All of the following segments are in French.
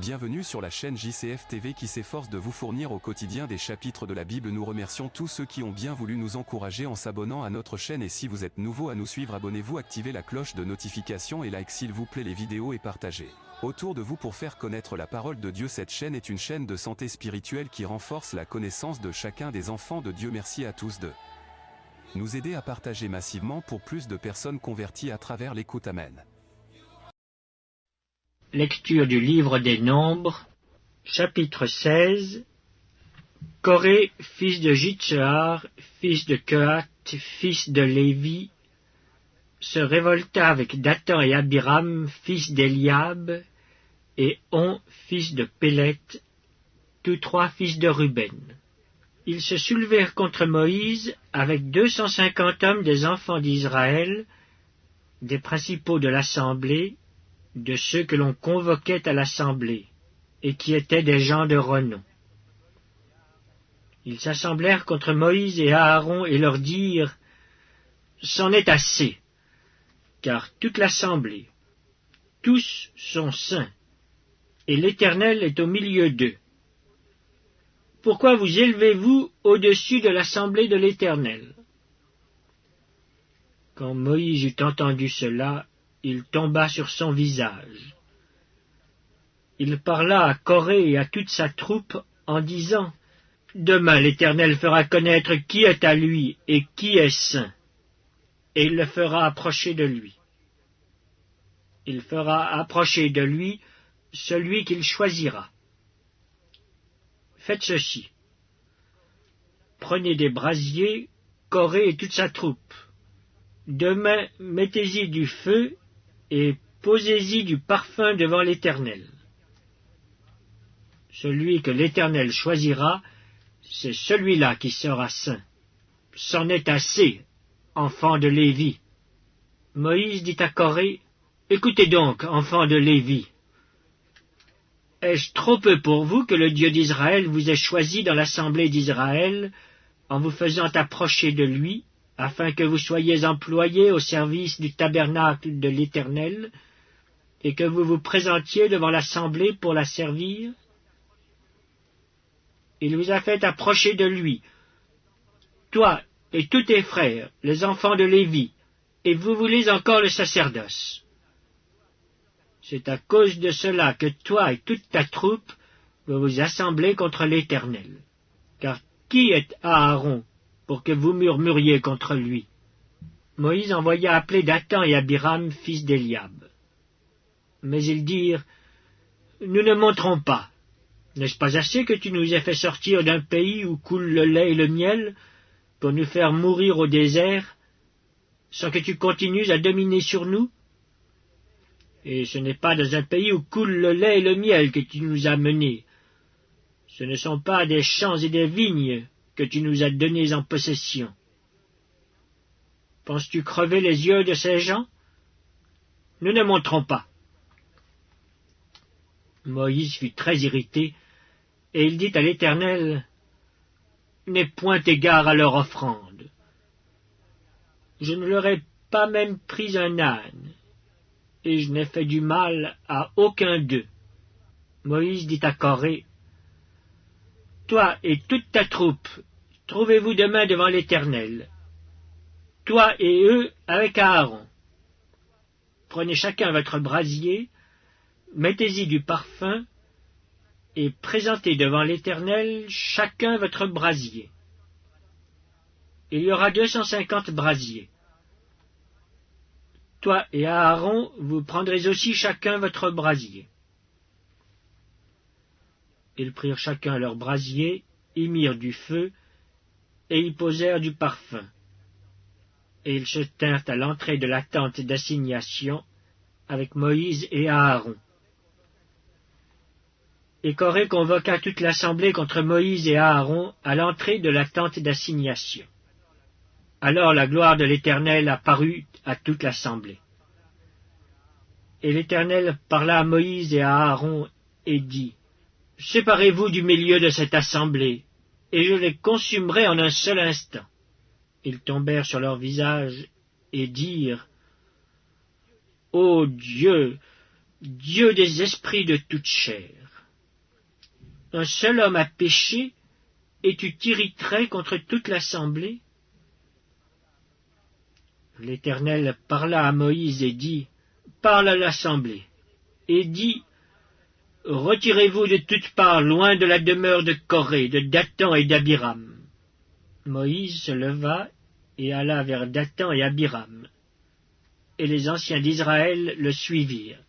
Bienvenue sur la chaîne JCF TV qui s'efforce de vous fournir au quotidien des chapitres de la Bible. Nous remercions tous ceux qui ont bien voulu nous encourager en s'abonnant à notre chaîne, et si vous êtes nouveau à nous suivre, abonnez-vous, activez la cloche de notification et like s'il vous plaît les vidéos et partagez autour de vous pour faire connaître la parole de Dieu. Cette chaîne est une chaîne de santé spirituelle qui renforce la connaissance de chacun des enfants de Dieu. Merci à tous de nous aider à partager massivement pour plus de personnes converties à travers l'écoute. Amen. Lecture du livre des Nombres, chapitre 16. Coré, fils de Jitséar, fils de Kehat, fils de Lévi, se révolta avec Dathan et Abiram, fils d'Eliab, et On, fils de Pélet, tous trois fils de Ruben. Ils se soulevèrent contre Moïse avec 250 hommes des enfants d'Israël, des principaux de l'assemblée, de ceux que l'on convoquait à l'assemblée, et qui étaient des gens de renom. Ils s'assemblèrent contre Moïse et Aaron et leur dirent : « C'en est assez, car toute l'assemblée, tous sont saints, et l'Éternel est au milieu d'eux. Pourquoi vous élevez-vous au-dessus de l'assemblée de l'Éternel » Quand Moïse eut entendu cela, il tomba sur son visage. Il parla à Coré et à toute sa troupe en disant : « Demain l'Éternel fera connaître qui est à lui et qui est saint, et il le fera approcher de lui. Il fera approcher de lui celui qu'il choisira. Faites ceci. Prenez des brasiers, Coré et toute sa troupe. Demain, mettez-y du feu et posez-y du parfum devant l'Éternel. Celui que l'Éternel choisira, c'est celui-là qui sera saint. C'en est assez, enfants de Lévi. » Moïse dit à Coré : « Écoutez donc, enfants de Lévi. Est-ce trop peu pour vous que le Dieu d'Israël vous ait choisi dans l'assemblée d'Israël en vous faisant approcher de lui, afin que vous soyez employés au service du tabernacle de l'Éternel, et que vous vous présentiez devant l'assemblée pour la servir? Il vous a fait approcher de lui, toi et tous tes frères, les enfants de Lévi, et vous voulez encore le sacerdoce. C'est à cause de cela que toi et toute ta troupe vous vous assemblez contre l'Éternel. Car qui est Aaron pour que vous murmuriez contre lui » Moïse envoya appeler Dathan et Abiram, fils d'Eliab. Mais ils dirent : « Nous ne monterons pas. N'est-ce pas assez que tu nous aies fait sortir d'un pays où coule le lait et le miel, pour nous faire mourir au désert, sans que tu continues à dominer sur nous ? Et ce n'est pas dans un pays où coule le lait et le miel que tu nous as menés. Ce ne sont pas des champs et des vignes que tu nous as donnés en possession. Penses-tu crever les yeux de ces gens ? Nous ne monterons pas. » Moïse fut très irrité, et il dit à l'Éternel : « N'aie point égard à leur offrande. Je ne leur ai pas même pris un âne, et je n'ai fait du mal à aucun d'eux. » Moïse dit à Coré : « Toi et toute ta troupe, trouvez-vous demain devant l'Éternel, toi et eux avec Aaron. Prenez chacun votre brasier, mettez-y du parfum, et présentez devant l'Éternel chacun votre brasier. Il y aura 250 brasiers. Toi et Aaron, vous prendrez aussi chacun votre brasier. » Ils prirent chacun leur brasier, y mirent du feu, et y posèrent du parfum. Et ils se tinrent à l'entrée de la tente d'assignation avec Moïse et Aaron. Et Coré convoqua toute l'assemblée contre Moïse et Aaron à l'entrée de la tente d'assignation. Alors la gloire de l'Éternel apparut à toute l'assemblée. Et l'Éternel parla à Moïse et à Aaron et dit : « Séparez-vous du milieu de cette assemblée, et je les consumerai en un seul instant. » Ils tombèrent sur leur visage et dirent : « Ô Dieu, Dieu des esprits de toute chair, un seul homme a péché, et tu t'irriterais contre toute l'assemblée? L'Éternel parla à Moïse et dit, parle à l'assemblée, et dit, retirez-vous de toutes parts loin de la demeure de Coré, de Dathan et d'Abiram. Moïse se leva et alla vers Dathan et Abiram, et les anciens d'Israël le suivirent.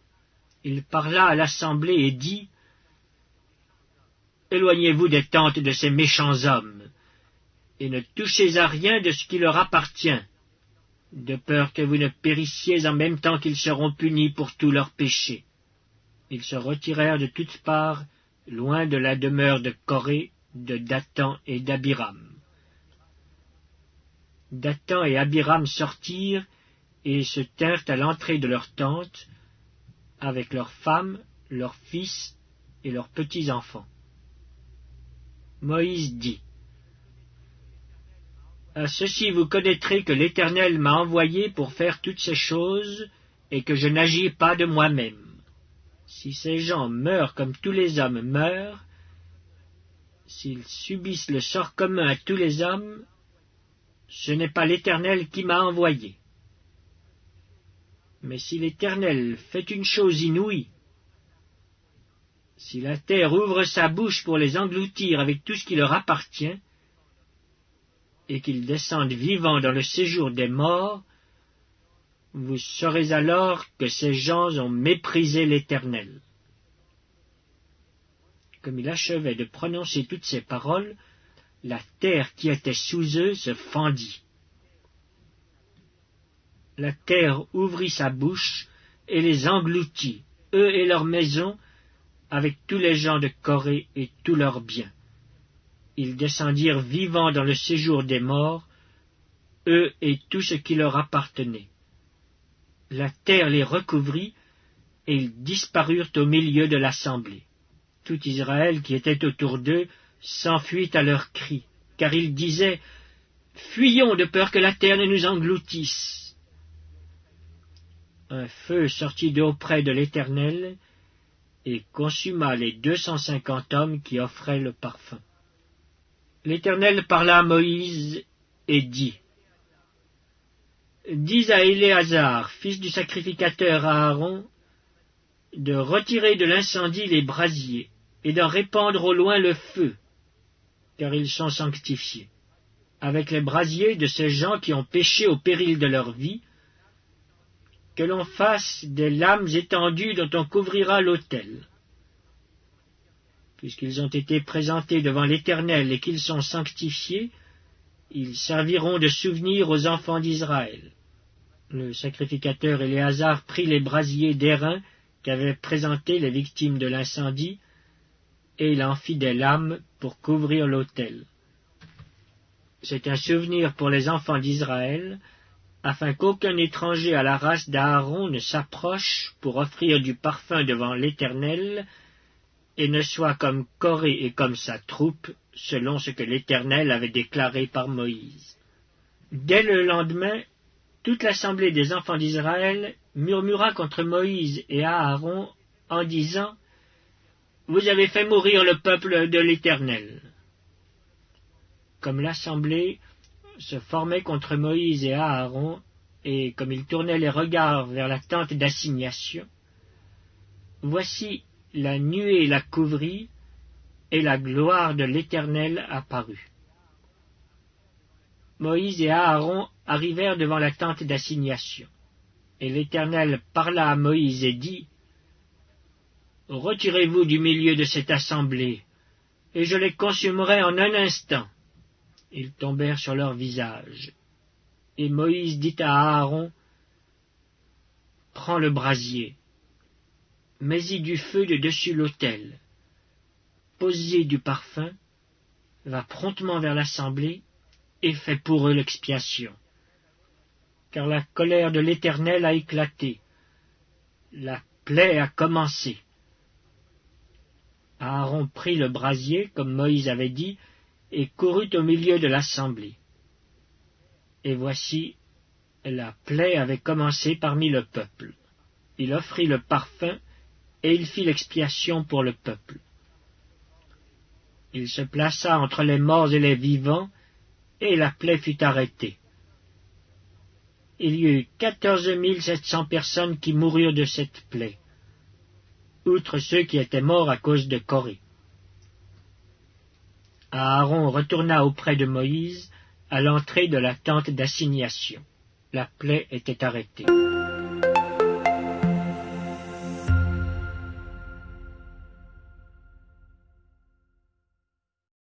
Il parla à l'assemblée et dit, éloignez-vous des tentes de ces méchants hommes, et ne touchez à rien de ce qui leur appartient, de peur que vous ne périssiez en même temps qu'ils seront punis pour tous leurs péchés. Ils se retirèrent de toutes parts, loin de la demeure de Coré, de Dathan et d'Abiram. Dathan et Abiram sortirent et se tinrent à l'entrée de leur tente, avec leurs femmes, leurs fils et leurs petits-enfants. Moïse dit, à ceci vous connaîtrez que l'Éternel m'a envoyé pour faire toutes ces choses, et que je n'agis pas de moi-même. Si ces gens meurent comme tous les hommes meurent, s'ils subissent le sort commun à tous les hommes, ce n'est pas l'Éternel qui m'a envoyé. Mais si l'Éternel fait une chose inouïe, si la terre ouvre sa bouche pour les engloutir avec tout ce qui leur appartient, et qu'ils descendent vivants dans le séjour des morts, vous saurez alors que ces gens ont méprisé l'Éternel. Comme il achevait de prononcer toutes ces paroles, la terre qui était sous eux se fendit. La terre ouvrit sa bouche et les engloutit, eux et leurs maisons, avec tous les gens de Coré et tous leurs biens. Ils descendirent vivants dans le séjour des morts, eux et tout ce qui leur appartenait. La terre les recouvrit, et ils disparurent au milieu de l'assemblée. Tout Israël qui était autour d'eux s'enfuit à leurs cris, car ils disaient « Fuyons de peur que la terre ne nous engloutisse !» Un feu sortit d'auprès de l'Éternel, et consuma les 250 hommes qui offraient le parfum. L'Éternel parla à Moïse et dit, « Dis à Éléazar, fils du sacrificateur Aaron, de retirer de l'incendie les brasiers et d'en répandre au loin le feu, car ils sont sanctifiés, avec les brasiers de ces gens qui ont péché au péril de leur vie, que l'on fasse des lames étendues dont on couvrira l'autel. Puisqu'ils ont été présentés devant l'Éternel et qu'ils sont sanctifiés, ils serviront de souvenir aux enfants d'Israël. » Le sacrificateur Éléazar prit les brasiers d'airain qu'avaient présentés les victimes de l'incendie, et il en fit des lames pour couvrir l'autel. C'est un souvenir pour les enfants d'Israël, afin qu'aucun étranger à la race d'Aaron ne s'approche pour offrir du parfum devant l'Éternel, et ne soit comme Coré et comme sa troupe, selon ce que l'Éternel avait déclaré par Moïse. Dès le lendemain, toute l'assemblée des enfants d'Israël murmura contre Moïse et Aaron en disant « Vous avez fait mourir le peuple de l'Éternel. » Comme l'assemblée se formait contre Moïse et Aaron, et comme ils tournaient les regards vers la tente d'assignation, voici la nuée la couvrit, et la gloire de l'Éternel apparut. Moïse et Aaron arrivèrent devant la tente d'assignation, et l'Éternel parla à Moïse et dit, « Retirez-vous du milieu de cette assemblée, et je les consumerai en un instant. » Ils tombèrent sur leur visage. Et Moïse dit à Aaron, « Prends le brasier, mets-y du feu de dessus l'autel, pose-y du parfum, va promptement vers l'assemblée, et fais pour eux l'expiation. Car la colère de l'Éternel a éclaté, la plaie a commencé. » Aaron prit le brasier, comme Moïse avait dit, et courut au milieu de l'assemblée. Et voici, la plaie avait commencé parmi le peuple. Il offrit le parfum, et il fit l'expiation pour le peuple. Il se plaça entre les morts et les vivants, et la plaie fut arrêtée. Il y eut 14 700 personnes qui moururent de cette plaie, outre ceux qui étaient morts à cause de Corée. Aaron retourna auprès de Moïse à l'entrée de la tente d'assignation. La plaie était arrêtée.